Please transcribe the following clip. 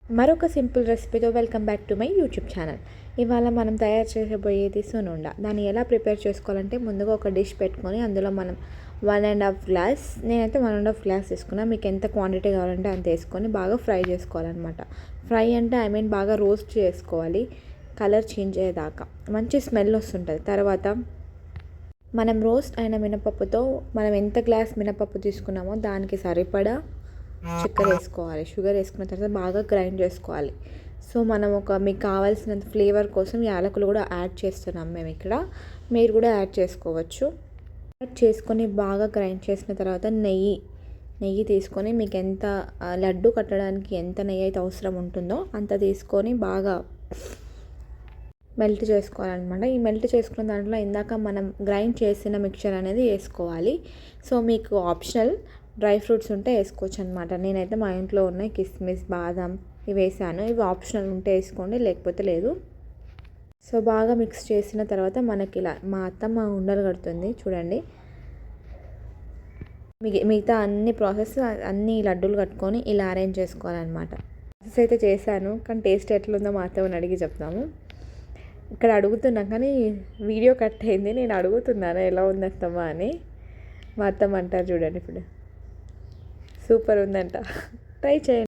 మరొక సింపుల్ రెసిపీతో welcome back to my YouTube channel. ఇవాళ మనం తయారు చేయబోయేది సునుండ. దాన్ని ఎలా ప్రిపేర్ చేసుకోవాలంటే ముందుగా ఒక డిష్ పెట్టుకొని అందులో మనం 1.5 గ్లాస్, నేనైతే 1.5 గ్లాస్ తీసుకున్నా. మీకు ఎంత క్వాంటిటీ కావాలంటే అంత వేసుకొని బాగా ఫ్రై చేసుకోవాలన్నమాట. ఫ్రై అంటే బాగా రోస్ట్ చేసుకోవాలి, కలర్ చేంజ్ అయ్యేదాకా మంచి స్మెల్ వస్తుంటుంది. తర్వాత మనం రోస్ట్ అయిన మినపప్పుతో మనం ఎంత గ్లాస్ మినపప్పు తీసుకున్నామో దానికి సరిపడా చక్కెర వేసుకోవాలి. షుగర్ వేసుకున్న తర్వాత బాగా గ్రైండ్ చేసుకోవాలి. సో మనం మీకు కావాల్సినంత ఫ్లేవర్ కోసం యాలకులు కూడా యాడ్ చేస్తున్నాం మేము ఇక్కడ. మీరు కూడా యాడ్ చేసుకోవచ్చు. యాడ్ చేసుకొని బాగా గ్రైండ్ చేసిన తర్వాత నెయ్యి తీసుకొని మీకు ఎంత లడ్డు కట్టడానికి ఎంత నెయ్యి అయితే అవసరం ఉంటుందో అంత తీసుకొని బాగా మెల్ట్ చేసుకోవాలన్నమాట. ఈ మెల్ట్ చేసుకున్న దాంట్లో ఇందాక మనం గ్రైండ్ చేసిన మిక్చర్ అనేది వేసుకోవాలి. సో మీకు ఆప్షనల్ డ్రై ఫ్రూట్స్ ఉంటే వేసుకోవచ్చు అనమాట. నేనైతే మా ఇంట్లో ఉన్నాయి కిస్మిస్, బాదం ఇవి వేసాను. ఇవి ఆప్షనల్ ఉంటే వేసుకోండి, లేకపోతే లేదు. సో బాగా మిక్స్ చేసిన తర్వాత మనకి ఇలా మా అత్తమ్మ ఉండలు కడుతుంది చూడండి. మిగతా అన్ని లడ్డూలు కట్టుకొని ఇలా అరేంజ్ చేసుకోవాలన్నమాట. ప్రాసెస్ అయితే చేశాను, కానీ టేస్ట్ ఎట్లుందో మా అత్తమ్మని అడిగి చెప్తాము. ఇక్కడ అడుగుతున్నాం కానీ వీడియో కట్ అయింది. నేను అడుగుతున్నాను ఎలా ఉంది అత్తమ్మ అని. మా అత్తమ్మ అంటారు చూడండి ఇప్పుడు, సూపర్ ఉందంట, ట్రై చేయండి.